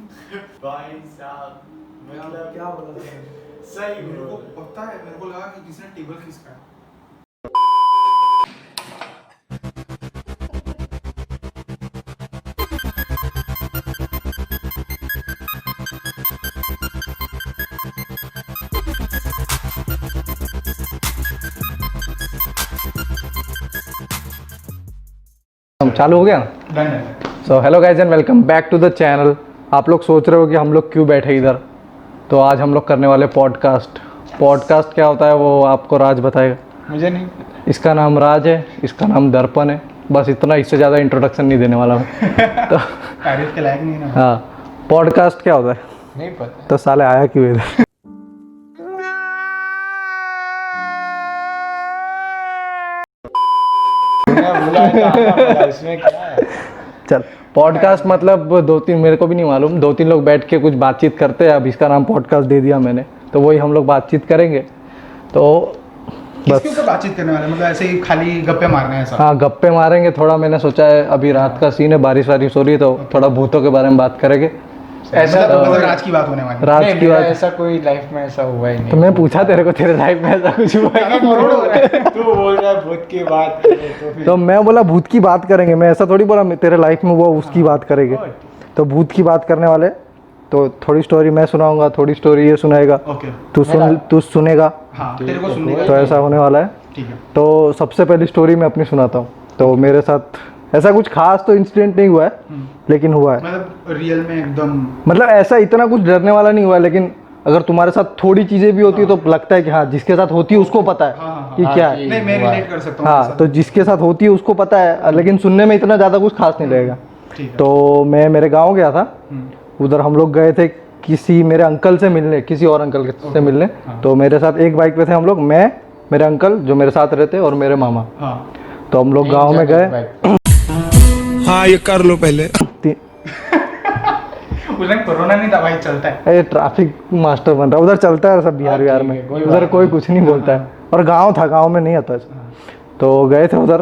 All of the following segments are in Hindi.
भाई साहब मतलब क्या बोला था? सही मेरे को ब्रो। पता है, मेरे को लगा कि किसी ने टेबल खिसका है। चालू हो गया। डन है। So hello guys and welcome back to the channel. आप लोग सोच रहे हो कि हम लोग क्यों बैठे इधर, तो आज हम लोग करने वाले पॉडकास्ट। पॉडकास्ट क्या होता है वो आपको राज बताएगा। मुझे नहीं इसका नाम राज है, इसका नाम दर्पण है, बस इतना, इससे ज़्यादा इंट्रोडक्शन नहीं देने वाला हूँ। तो तारीफ के लायक नहीं ना। हाँ, पॉडकास्ट क्या होता है नहीं पता। तो साले आया क्यों इधर। इसमें क्या है? चल, पॉडकास्ट मतलब दो तीन, मेरे को भी नहीं मालूम, दो तीन लोग बैठ के कुछ बातचीत करते हैं। अब इसका नाम पॉडकास्ट दे दिया मैंने, तो वही हम लोग बातचीत करेंगे। तो किसके ऊपर बातचीत करने वाले, मतलब ऐसे ही खाली गप्पे मारने हैं ऐसा? हाँ, गप्पे मारेंगे थोड़ा। मैंने सोचा है अभी रात का सीन है, बारिश वारिश हो रही है, तो थोड़ा भूतों के बारे में बात करेंगे। ऐसा मतलब राज की बात होने वाली है। रात नहीं, की मेरा बात। ऐसा कोई लाइफ में ऐसा हुआ ही नहीं। तो मैं पूछा तेरे को, तेरे लाइफ में ऐसा कुछ हुआ है? तू बोल रहा है भूत की बात करें, तो फिर तो मैं बोला भूत की बात करेंगे, मैं ऐसा थोड़ी बोला तेरे लाइफ में हुआ उसकी बात करेंगे। तो भूत की बात करने वाले, तो थोड़ी स्टोरी मैं सुनाऊंगा, थोड़ी स्टोरी ये सुनाएगा, ओके। तू सुनेगा। हाँ, तेरे को सुनने का। तो ऐसा होने वाला है। ठीक है। तो सबसे पहली स्टोरी मैं अपनी सुनाता हूँ। तो मेरे साथ ऐसा कुछ खास तो इंसिडेंट नहीं हुआ है, लेकिन हुआ है। मतलब रियल में एकदम मतलब ऐसा इतना कुछ डरने वाला नहीं हुआ है, लेकिन अगर तुम्हारे साथ थोड़ी चीजें भी होती है तो लगता है कि हाँ, जिसके साथ होती है उसको पता है हाँ, कि हाँ, क्या कि- है। नहीं, मैं रिलेट कर सकता हूँ हाँ, ऐसा। तो जिसके साथ होती है उसको पता है, लेकिन सुनने में इतना ज्यादा कुछ खास नहीं लगेगा। ठीक है। तो मैं मेरे गाँव गया था, उधर हम लोग गए थे किसी मेरे अंकल से मिलने, किसी और अंकल से मिलने। तो मेरे साथ एक बाइक पे थे हम लोग, मैं, मेरे अंकल जो मेरे साथ रहते, और मेरे मामा। हाँ। तो हम लोग गाँव में गए। हाँ, ये कर लो पहले। उस टाइम कोरोना नहीं था भाई, चलता है। अरे ट्रैफिक मास्टर बन रहा है, उधर चलता है सब, बिहार बिहार में उधर कोई कुछ नहीं बोलता है। और गांव था, गांव में नहीं आता ऐसा। तो गए थे उधर,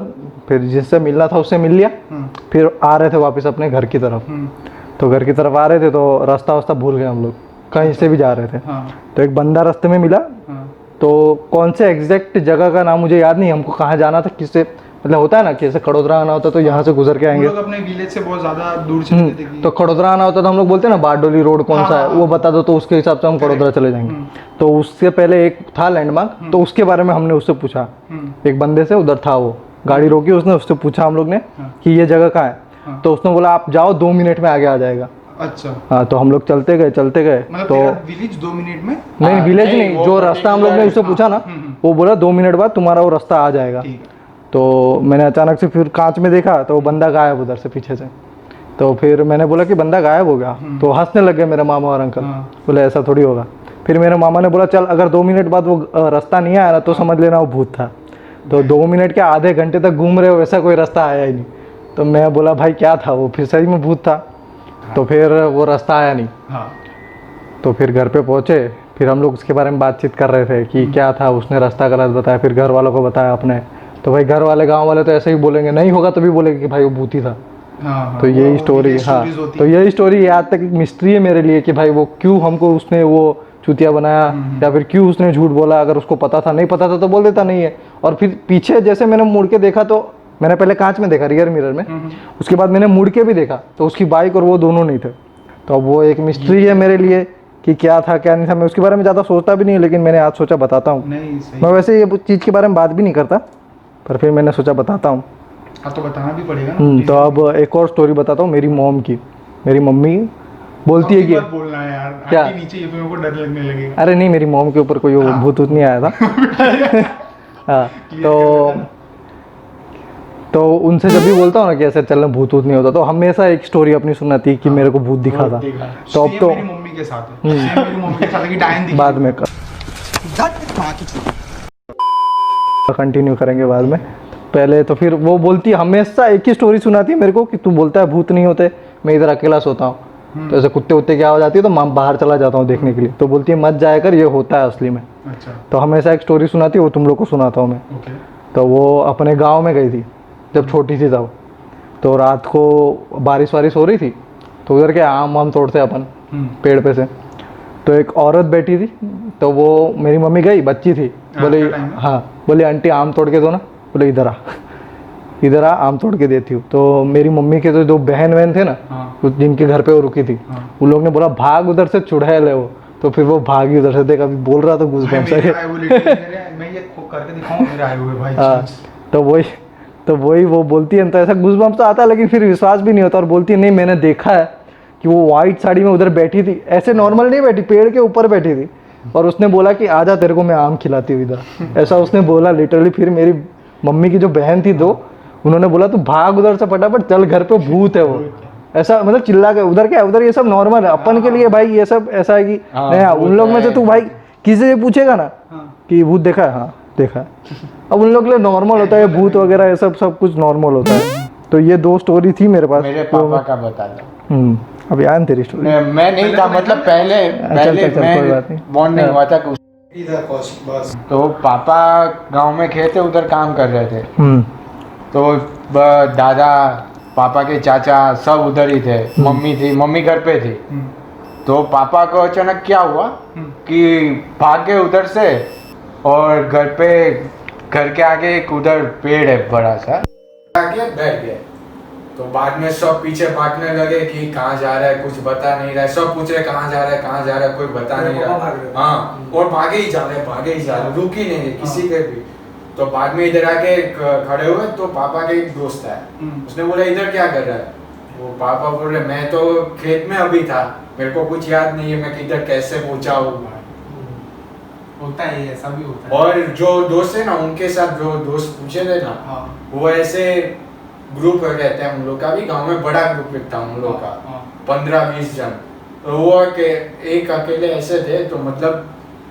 फिर जिससे मिलना था उससे मिल लिया। फिर आ रहे थे वापस अपने घर की तरफ। तो घर की तरफ आ रहे थे तो रास्ता वास्ता भूल गए हम लोग, कहीं से भी जा रहे थे। हाँ। तो एक बंदा रास्ते में मिला। हाँ। तो कौन से एग्जैक्ट जगह का नाम मुझे याद नहीं, हमको कहाँ जाना था, किससे, मतलब होता है ना कि ऐसे खड़ोदरा आना होता तो यहाँ से गुजर के हम आएंगे। लोग अपने विलेज से बहुत ज्यादा दूर चले थे कि तो खड़ोदरा आना होता तो हम लोग बोलते हैं ना बारडोली रोड कौन सा है, वो बता दो तो उसके हिसाब से हम खड़ोदरा चले जाएंगे। तो उससे पहले एक था लैंडमार्क, तो उसके बारे में हमने उससे पूछा। एक बंदे से उधर था, वो गाड़ी रोकी, उसने उससे पूछा हम लोग ने कि ये जगह कहाँ है। तो उसने बोला आप जाओ 2 मिनट में आगे आ जाएगा। अच्छा, हाँ, तो हम लोग चलते गए मतलब तो तेरा विलेज 2 मिनट में? नहीं, विलेज नहीं, नहीं, वो जो रास्ता हम लोग ने उससे पूछा ना, वो बोला 2 मिनट बाद तुम्हारा वो रास्ता आ जाएगा। ठीक है। तो मैंने अचानक से फिर कांच में देखा तो वो बंदा गायब उधर से पीछे से। तो फिर मैंने बोला कि बंदा गायब हो गया। तो हंसने लग गए मेरे मामा और अंकल। बोले ऐसा थोड़ी होगा। फिर मेरे मामा ने बोला चल अगर 2 मिनट बाद वो रास्ता नहीं आया ना तो समझ लेना वो भूत था। तो 2 मिनट के आधे घंटे तक घूम रहे हो, वैसा कोई रास्ता आया ही नहीं। तो मैं बोला भाई क्या था वो, फिर सही में भूत था। तो फिर वो रास्ता आया नहीं। हाँ। तो फिर घर पे पहुंचे, फिर हम लोग उसके बारे में बातचीत कर रहे थे कि क्या था, उसने रास्ता गलत बताया। फिर घर वालों को बताया अपने, तो भाई घर वाले गांव वाले तो ऐसे ही बोलेंगे, नहीं होगा तो भी बोलेंगे कि भाई वो भूत ही था। हाँ, तो यही स्टोरी, हाँ, stories होती तो यही स्टोरी आज तक एक मिस्ट्री है मेरे लिए कि भाई वो क्यों हमको उसने वो चूतिया बनाया, या फिर क्यों उसने झूठ बोला। अगर उसको पता था, नहीं पता था तो बोल देता नहीं है। और फिर पीछे जैसे मैंने मुड़ के देखा, तो मैंने पहले कांच में देखा, रियर मिरर में, उसके बाद मैंने मुड़ के भी देखा तो उसकी बाइक और वो दोनों नहीं थे। तो अब वो एक मिस्ट्री है मेरे लिए कि क्या था क्या नहीं था। मैं उसके बारे में ज़्यादा सोचता भी नहीं, लेकिन मैंने आज सोचा बताता हूँ। नहीं सही। मैं वैसे ये चीज़ के बारे में बात भी नहीं करता, पर फिर मैंने सोचा बताता हूँ। हाँ, तो बताना भी पड़ेगा ना। तो अब एक और स्टोरी बताता हूँ मेरी मॉम की। मेरी मम्मी बोलती है कि मत बोलना है यार, क्या? आंटी नीचे ये तो मेरे को डर लगने लगेगा। अरे नहीं, मेरी मॉम के ऊपर कोई वो भूत वूत नहीं आया था। हाँ, तो उनसे जब भी बोलता हूँ ना कि ऐसे चलना भूत वूत नहीं होता, तो हमेशा एक स्टोरी अपनी सुनाती कि मेरे को भूत दिखा था। तो अब Same तो मेरी मम्मी के साथ है। Same मेरी मम्मी के साथ है कि डायन दिखी। बाद में कंटिन्यू करेंगे बाद में। पहले तो फिर वो बोलती हमेशा एक ही स्टोरी सुनाती है मेरे को कि तू बोलता है भूत नहीं होते, मैं इधर अकेला सोता हूँ। तो ऐसे कुत्ते उत्ते की आवाज़ आती है तो मैं बाहर चला जाता हूँ देखने के लिए। तो बोलती है मत जाया कर, ये होता है असली में। अच्छा। तो हमेशा एक स्टोरी सुनाती है, वो तुम लोग को सुनाता हूँ मैं। ओके। तो वो अपने गांव में गई थी जब छोटी थी तब। तो रात को बारिश वारिश हो रही थी, तो उधर के आम वाम तोड़ते अपन पेड़ पे से। तो एक औरत बैठी थी, तो वो मेरी मम्मी गई, बच्ची थी, बोले हाँ, बोले आंटी आम तोड़ के दो ना। बोले इधर आ, इधर आ, आम तोड़ के देती हूँ। तो मेरी मम्मी के तो दो बहन वहन थे ना, जिनके घर पे वो रुकी थी, उन लोग ने बोला भाग उधर से, चुड़ैल है वो। तो फिर वो भागी उधर से, देखा बोल रहा था गूज़बम्प्स मैं ये करके दिखाऊं मेरे आए हुए भाई। हाँ, तो वही वो बोलती है, तो ऐसा गूज़बम्प्स तो आता है, लेकिन फिर विश्वास भी नहीं होता। और बोलती है नहीं मैंने देखा है कि वो वाइट साड़ी में उधर बैठी थी, ऐसे नॉर्मल नहीं बैठी, पेड़ के ऊपर बैठी थी। और उसने बोला कि आजा तेरे को मैं आम खिलाती हूँ इधर, ऐसा उसने बोला लिटरली। फिर मेरी मम्मी की जो बहन थी दो, उन्होंने बोला तू भाग उधर से फटाफट, चल घर पे भूत है वो, ऐसा मतलब चिल्ला के। उधर क्या, उधर ये सब नॉर्मल है, अपन के लिए भाई ये सब ऐसा है कि नहीं, उन लोग में से तू भाई किसी से पूछेगा ना कि भूत देखा है, हाँ देखा है, अब उन लोग के लिए नॉर्मल होता है भूत वगैरह, ये सब कुछ नॉर्मल होता है। तो ये 2 स्टोरी थी मेरे पास। मेरे पापा का बता दो। अभी आया तेरी स्टोरी। मैं नहीं था, मतलब पहले मैं बॉर्न नहीं हुआ था इधर बस। तो पापा गांव में खेते उधर काम कर रहे थे। तो दादा, पापा के चाचा सब उधर ही थे, मम्मी थी, मम्मी घर पे थी। तो पापा को अचानक क्या हुआ कि भागे उधर से, और घर के आगे एक उधर पेड़ है बड़ा सा, आगे बैठ गए। तो बाद में सब पीछे भागने लगे कि कहाँ जा रहा है, कुछ बता नहीं रहा है, सब पूछ रहे कहाँ जा रहा है, कहाँ जा रहा है, कोई बता नहीं रहा। हाँ, और भागे ही जा रहे, रुक ही नहीं रहे किसी के भी। तो बाद में इधर आके खड़े हुए, तो पापा के एक दोस्त है, उसने बोला इधर क्या कर रहा है। वो पापा बोल रहे मैं तो खेत में अभी था, मेरे को कुछ याद नहीं है मैं किधर कैसे पहुंचा हूँ। होता है, ऐसा भी होता है। और जो दोस्त है ना, उनके साथ जो दोस्त पूछे थे ना, वो ऐसे ग्रुप रहते हैं उन लोग का भी, गांव में बड़ा ग्रुप था उन लोग का, 15-20 जन। तो वो एक अकेले ऐसे थे, तो मतलब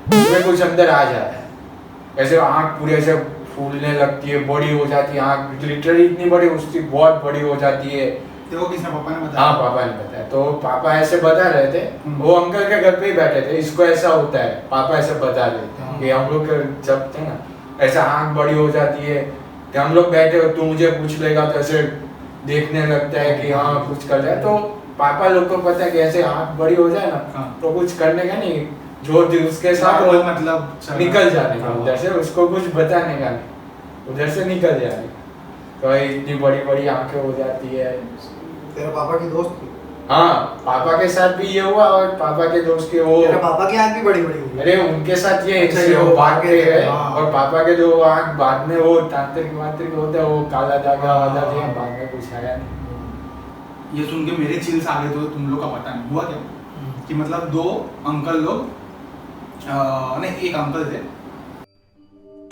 उसमें कुछ अंदर आ जाता है, ऐसे आँख पूरे ऐसे फूलने लगती है, बड़ी हो जाती है आँख, लिटरली इतनी बड़ी, उसकी बहुत बड़ी हो जाती है। तो वो किसने, पापा ने बताया? हाँ, पापा ने बताया। तो पापा ऐसे बता रहे थे, वो अंकल के घर पे ही बैठे थे, इसको ऐसा होता है, पापा ऐसे बता रहे थे कि हम लोग जब थे ना, ऐसा आँख बड़ी हो जाती है, कि हम लोग बैठे हो, तू मुझे पूछ लेगा तो ऐसे देखने लगता है कि हाँ कुछ कर रहा है। तो पापा लोग को पता है कि ऐसे आँख बड़ी हो जाए ना, तो कुछ करने का नहीं, जो उसके साथ मतलब निकल जाने का उधर से, उसको कुछ बताने का नहीं, उधर से निकल जाने। तो इतनी बड़ी बड़ी आंखें हो जाती है। तेरा पापा की दोस्त की? हाँ, पापा के साथ भी ये हुआ, और पापा के दोस्त के वो, तेरा पापा की आंख भी बड़ी बड़ी हुई? अरे उनके साथ ये वो भाग के गए, और पापा के जो आंख बाद में वो तांत्रिक वांत्रिक होता है, वो काला धागा वाला दिया, बाद में कुछ आया नहीं। ये सुन के मेरे चिल्स आ गए। तो तुम लोग का पता नहीं हुआ क्या कि मतलब 2 अंकल लोग, नहीं एक अंकल थे,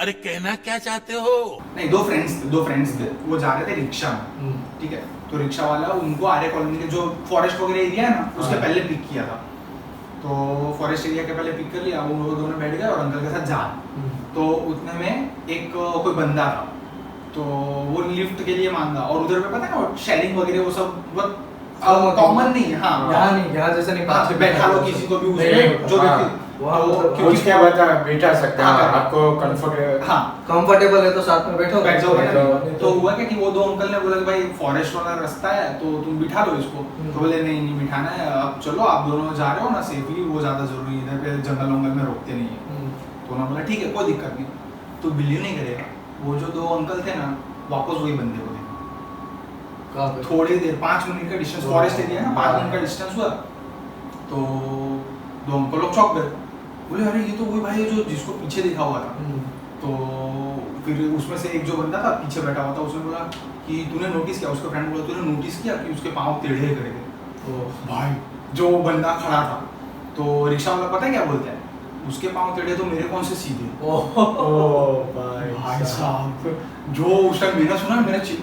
अरे कहना क्या चाहते हो? नहीं 2 फ्रेंड्स थे, वो जा रहे थे रिक्शा में, ठीक है। तो रिक्शा वाला उनको आर्य कॉलोनी के जो फॉरेस्ट वगैरह एरिया है ना, उसके पहले पिक किया था। तो फॉरेस्ट एरिया के पहले पिक कर लिया, वो दोनों बैठ गए और अंकल के साथ जा। तो उतने में एक कोई बंदा था, तो वो लिफ्ट के लिए मांगा, और उधर पे पता है ना शेयरिंग वगैरह वो सब बहुत कॉमन नहीं है। हाँ, यहाँ जैसे नहीं बैठा लो किसी को भी उसमें, जो व्यक्ति क्योंकि क्या बैठा सकते हैं, आपको कंफर्टेबल है तो साथ में बैठ जाओ। तो हुआ क्या कि वो 2 अंकल ने बोला कि भाई फॉरेस्ट वाला रास्ता है, तो तुम बिठा लो इसको। तो बोले नहीं बिठाना है, अब चलो आप दोनों जा रहे हो ना सेफली, वो ज्यादा जरूरी है, इधर पे जंगल वंगल में रोकते नहीं है। तो उन्होंने बोला ठीक है कोई दिक्कत नहीं। तो बिलीव नहीं करेगा, वो जो 2 अंकल थे ना, वापस वही बंदे को देखा, थोड़ी देर 5 मिनट का डिस्टेंस, फॉरेस्ट एरिया ना, 5 मिनट का डिस्टेंस हुआ। तो 2 अंकल लोग चौंक गए, बोले अरे ये तो वही भाई जो जिसको पीछे देखा हुआ था। तो फिर उसमें से एक जो बंदा था पीछे बैठा हुआ था, उसने बोला कि तूने नोटिस किया, उसका फ्रेंड बोला तूने नोटिस किया कि उसके पाँव टेढ़े करे थे। तो भाई जो बंदा खड़ा था, तो रिक्शा वाला पता है क्या बोलता है, उसके पाँव टेढ़े तो मेरे कौन से सीधे। भाई साहब, जो उस टाइम मैंने सुना,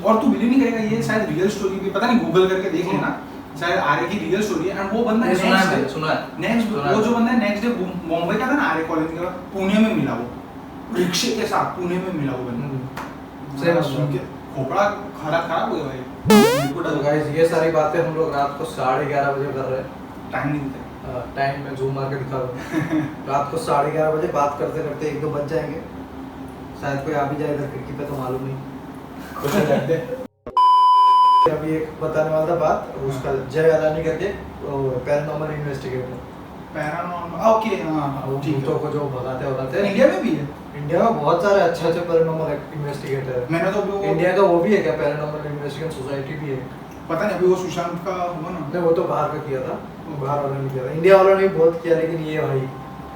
और तू बिलीव नहीं करेगा, ये शायद रियल स्टोरी भी, पता नहीं गूगल करके देख लेना, शायद आर्य की रियल स्टोरी है। एंड वो बंदा नेक्स्ट वो जो बंदा नेक्स्ट डे मुंबई का था ना, आर्य कॉलेज के बाद पुणे में मिला, वो रिक्शे के साथ पुणे में मिला वो बंदा। सुन के खोपड़ा खराब हो गया भाई। तो गाइस ये सारी बातें हम लोग रात को 11:30 बजे कर रहे हैं, टाइम नहीं देते, टाइम में जूम मार के दिखा रहा हूं। रात को 11:30 बजे बात करते करते 1-2 बज जाएंगे, शायद कोई आ भी जाए इधर खिड़की पे, तो मालूम नहीं। अभी एक बताने वाला था बात उसका जय अलानी करके पैरानॉर्मल इन्वेस्टिगेटर पैरानॉर्मल ओके हाँ हाँ ठीक भूतों है को जो भगाते हैं इंडिया में भी है इंडिया में बहुत सारे अच्छे पैरानॉर्मल इन्वेस्टिगेटर है। मैंने तो अभी वो इंडिया का वो भी है क्या पैरानॉर्मल इन्वेस्टिगेशन सोसाइटी भी है? पता नहीं अभी वो सुशांत का हुआ ना नहीं वो तो बाहर का किया था, बाहर वालों ने किया था, इंडिया वालों ने भी बहुत किया, लेकिन ये भाई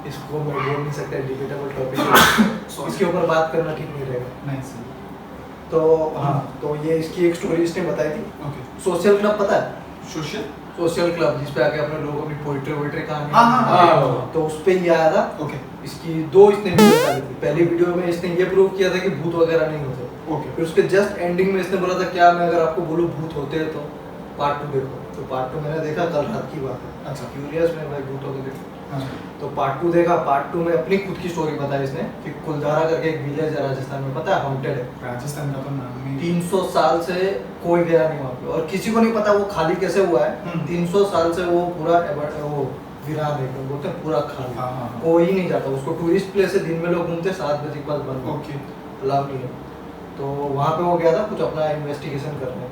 इसको मैं बोल नहीं सकता, डिबेटेबल टॉपिक इसके ऊपर बात करना ठीक नहीं रहेगा। नहीं सही तो हाँ, तो ये इसकी एक स्टोरी इसने बताई थी। ओके सोशल क्लब पता है? सोशल क्लब जिसपे आके अपने लोग अपनी पोइट्री कहानी हाँ, हाँ, हाँ। तो उस पे ही आया था। ओके इसकी दो इसने वीडियो डाली थी। पहली वीडियो में इसने ये प्रूव किया था कि भूत वगैरह नहीं होते। ओके फिर उसके जस्ट एंडिंग में इसने बोला था क्या मैं अगर आपको बोलूं भूत होते हैं तो पार्ट 2 देखो। तो पार्ट 2 मैंने देखा, कल रात की बात है। अच्छा। क्यूरियस में भाई भूतों को देखो। हाँ तो पार्ट 2 देखा। पार्ट 2 में अपनी खुद की स्टोरी बताई इसने कि कुलधारा करके एक विलेज है राजस्थान में, पता है हॉन्टेड है। राजस्थान का तो नाम ही 300 साल से कोई गया नहीं वहाँ पे और किसी को नहीं पता वो खाली कैसे हुआ है। 300 साल से वो पूरा वो वीरान है, एकदम बोलते हैं पूरा खाली। हाँ, हाँ, हाँ। कोई नहीं जाता उसको। टूरिस्ट प्लेस है, दिन में लोग घूमते, 7 बजे के बाद बंद। ओके अलाउ नहीं है। तो वहाँ पे वो गया था कुछ अपना इन्वेस्टिगेशन करने।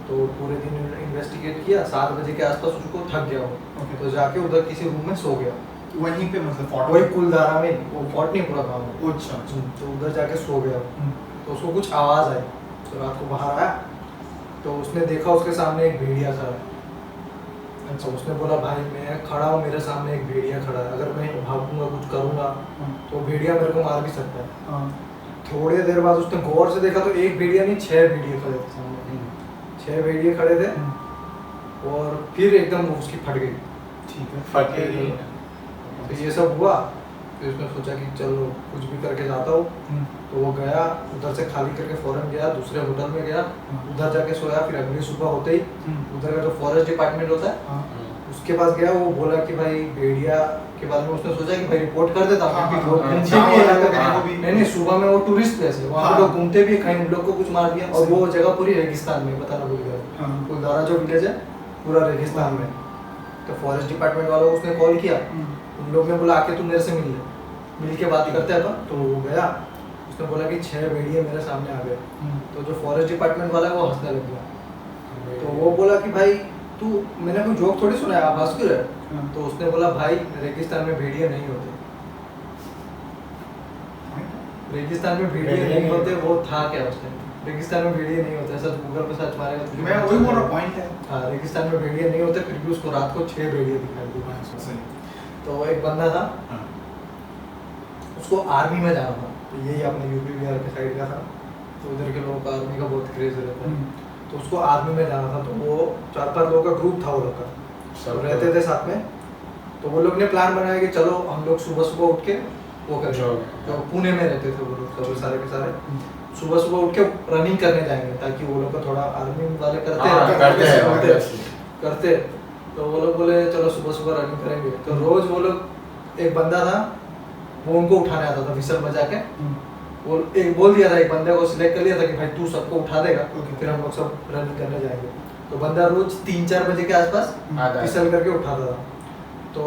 तो पूरे दिन इन्वेस्टिगेट किया, 7 बजे के आसपास उसको थक गया वो। ओके। तो जाके उधर किसी रूम में सो गया। वहीं पे मतलब फोर्ट वही कुलधारा में, वो फोर्ट नहीं पूरा गाँव है। अच्छा तो उधर जाके सो गया। तो उसको कुछ आवाज़ आई तो रात को बाहर आया तो उसने देखा उसके सामने एक भेड़िया खड़ा है। अच्छा। उसने बोला भाई मैं खड़ा हूँ, मेरे सामने एक भेड़िया खड़ा है, अगर मैं भागूंगा कुछ करूँगा तो भेड़िया मेरे को मार भी सकता है। हाँ थोड़ी देर बाद उसने गौर से देखा तो एक भेड़िया नहीं 6 भेड़िए खड़े थे सामने। 6 भेड़िए खड़े थे और फिर एकदम वो उसकी फट गई। ठीक है फटे तो ये सब हुआ। फिर उसने सोचा कि चलो कुछ भी करके जाता हूँ। तो वो गया उधर से खाली करके फौरन गया दूसरे होटल में गया, उधर जाके सोया। फिर अगली सुबह होते ही उधर का जो फॉरेस्ट डिपार्टमेंट होता है उसके पास गया। वो बोला कि भाई भेड़िया के बारे में उसने सोचा कि भाई रिपोर्ट कर देता हूँ क्योंकि लोग घूमते भी हैं यहाँ पे। नहीं सुबह में वो टूरिस्ट प्लेस है, वहाँ पे लोग घूमते भी, कहीं उन लोग को कुछ मार दिया। और वो जगह पूरी रेगिस्तान में, बताना भूल गया, कुलधारा जो विलेज है पूरा रेगिस्तान में। तो फॉरेस्ट डिपार्टमेंट वालों को उसने कॉल किया, उन लोग ने बोला आके तुम मेरे से मिल के बात करते हैं अपन। तो वो गया, उसने बोला कि 6 भेड़िए मेरे सामने आ गए। तो जो फॉरेस्ट डिपार्टमेंट वाला है वो हंसने लग गया। तो वो बोला कि भाई तू, मैंने कोई जोक थोड़ी सुना है, आप हंस क्यों रहे? तो उसने बोला भाई रेगिस्तान में भेड़िए नहीं होते, रेगिस्तान में भेड़िए नहीं होते। वो था क्या उस टाइम? रेगिस्तान में भेड़िए नहीं होते, ऐसा गूगल पे सर्च मारेगा तो मैं वही बोल रहा पॉइंट है। हाँ, रेगिस्तान में भेड़िए नहीं होते, फिर भी उसको रात को 6 भेड़िए दिखाई दिए। सही तो एक बंदा था, उसको आर्मी में जाना था। तो यही अपने यूपी बिहार के साइड का था। तो उधर के लोगों का आर्मी का बहुत क्रेज रहता है। तो उसको आर्मी में जाना था। तो वो 4-5 लोगों का ग्रुप था वो लोग का, सब रहते थे साथ में। तो वो लोग ने प्लान बनाया कि चलो हम लोग सुबह सुबह उठ के वो करेंगे। जो पुणे में रहते थे वो लोग सारे के सारे, सुबह सुबह उठ के रनिंग करने जाएंगे ताकि वो लोग का थोड़ा आर्मी वाले करते। तो वो लोग बोले चलो सुबह सुबह रनिंग करेंगे। तो रोज वो लोग, एक बंदा था वो उनको उठाने आता था विसल बजा के। वो एक बोल दिया था, एक बंदे को सिलेक्ट कर लिया था कि भाई तू सबको उठा देगा, फिर हम लोग सब रनिंग करने जाएंगे। तो बंदा रोज 3-4 बजे के आसपास फिसल करके उठाता था। तो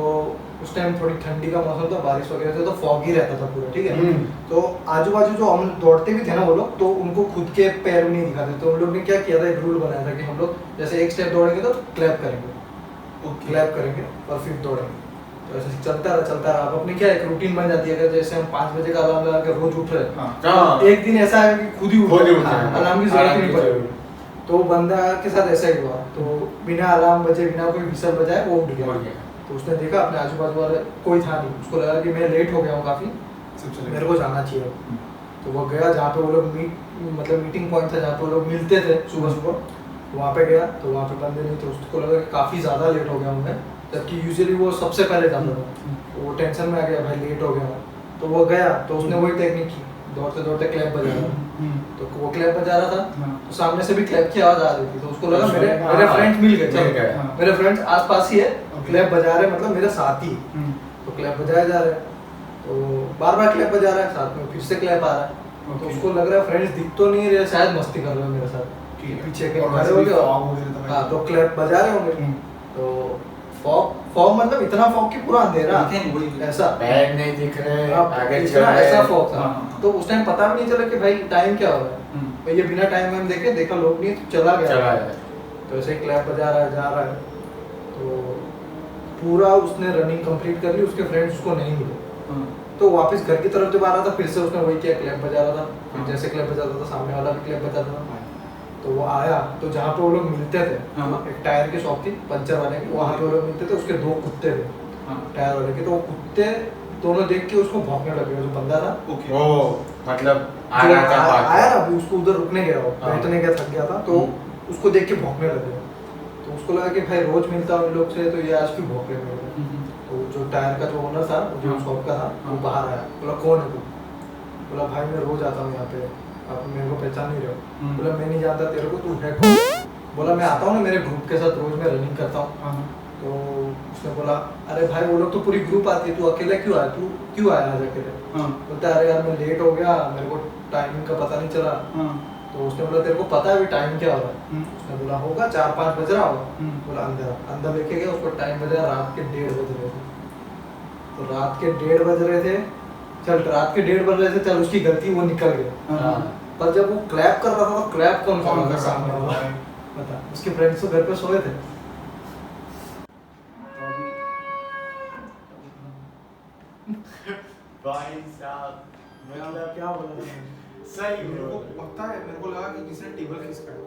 उस टाइम थोड़ी ठंडी का मौसम था, बारिश वगैरह था, तो फॉगी रहता था पूरा, ठीक है। तो आजू बाजू जो हम दौड़ते भी थे ना वो लोग, तो उनको खुद के पैर नहीं दिखाते। तो उन लोग ने क्या किया था, एक रूल बनाया था कि हम लोग जैसे एक स्टेप दौड़ेंगे तो क्लैप करेंगे, क्लैप करेंगे और फिर दौड़ेंगे। तो ऐसे चलता रहा। अब अपनी क्या एक रूटीन बन जाती है। अगर जैसे हम 5 बजे का अलार्म लगा के रोज उठ रहे हैं, एक दिन ऐसा है कि खुद ही उठ अलार्म की जरूरत नहीं पड़ेगी। तो बंदा के साथ ऐसा ही हुआ। तो बिना अलार्म बजे, बिना कोई विसल बजाए वो उठ गया। तो उसने देखा अपने आजू बाजू वाले कोई था नहीं, उसको लगा कि मैं लेट हो गया हूँ काफी, मेरे को जाना चाहिए। तो वो गया जहाँ पे वो लोग मीटिंग पॉइंट था, जहाँ पे वो लोग मिलते थे सुबह सुबह, वहाँ पे गया। तो वहाँ पे बंदे नहीं थे। उसको लगा कि काफी ज्यादा लेट हो गया हूँ मैं, जबकि यूजुअली वो सबसे पहले जाता था। तो वो टेंशन में आ गया, भाई लेट हो गया हूँ। तो वो गया, तो उसने वही टेक्निक की, दौड़ते दौड़ते क्लैप बजा रहा। तो वो क्लैप बजा रहा था, तो सामने से भी क्लैप की आवाज आ रही थी। तो उसको लगा मेरे फ्रेंड्स मिल गए, मेरे फ्रेंड्स आसपास ही है, क्लैप बजा रहे, मतलब मेरे साथ ही। तो क्लैप बजाया जा रहा है, तो बार-बार क्लैप बजा रहा है, साथ में फिर से क्लैप आ रहा है। तो उसको लग रहा है फ्रेंड्स दिख तो नहीं रहे, शायद मस्ती कर रहे हो मेरे साथ, पीछे के खड़े हो गए। हाँ, तो क्लैप बजा रहे होंगे। तो फॉग मतलब इतना फॉग कि पूरा अंधेरा, ऐसा पैर नहीं दिख रहे, आगे चल इतना रहे। ऐसा फॉग था। तो उस टाइम पता भी नहीं चला कि भाई टाइम क्या हो रहा है। तो ये बिना टाइम में देखे देखा लोग नहीं, तो चला गया। तो ऐसे ही क्लैप बजा रहा है, जा रहा है, तो पूरा उसने रनिंग कंप्लीट कर ली, उसके फ्रेंड्स उसको नहीं मिले। हाँ, तो वापस घर की तरफ जब आ रहा था, फिर से उसने वही किया, क्लैप बजा रहा था। फिर हाँ। जैसे क्लैप बजाता था, सामने वाला भी क्लैप बजाता था। तो वो आया, तो जहाँ पे वो लोग मिलते थे, हाँ। एक टायर की शॉप थी पंचर वाले की, वहाँ पे वो लोग मिलते थे। उसके 2 कुत्ते थे हाँ, टायर वाले के, तो वो कुत्ते दोनों देख के उसको भौंकने लगे। जो बंदा था, ओके। वो मतलब आ जो रहा था आया भाग ना, अभी उसको उधर रुकने गया, वो हाँ। बैठने गया, थक गया था, तो उसको देख के भौंकने लगे। तो उसको लगा कि भाई रोज मिलता हूँ इन लोग से, तो ये आज क्यों भौंकने लगे। तो जो टायर का जो ओनर था, जो हाँ। शॉप का था, वो हाँ। बाहर आया, बोला कौन है तू? बोला भाई मैं रोज आता हूँ यहाँ पे, आप मेरे को पहचान नहीं रहे हो। बोला मैं नहीं जानता तेरे को, तू है कौन? बोला मैं आता हूँ ना मेरे ग्रुप के साथ, रोज मैं रनिंग करता हूँ। हाँ, तो उसने बोला अरे भाई वो लोग तो पूरी ग्रुप आती है, तू अकेले क्यों आया, तू क्यों आया आज अकेले? हाँ, बोलता अरे यार मैं लेट हो गया, मेरे को टाइमिंग का पता नहीं चला। हाँ, तो उसने बोला तेरे को पता है अभी टाइम क्या हो रहा है? उसने बोला होगा 4-5 बज रहा होगा। बोला अंदर अंदर लेके गया, उसको टाइम बज रहा रात के 1:30 बज रहे थे। तो रात के 1:30 बज रहे थे, चल रात के 1:30 बज रहे थे, चल उसकी गलती, वो निकल गया। हाँ। पर जब वो क्लैप कर रहा था, तो क्लैप कौन कौन कर कर रहा था रहा सामने था? वाला? बता, उसके फ्रेंड्स तो घर पे सोए थे। भाई साहब मतलब क्या बोला था? सही मेरे को बोला। पता है, मेरे को लगा कि किसी ने टेबल खिसका है।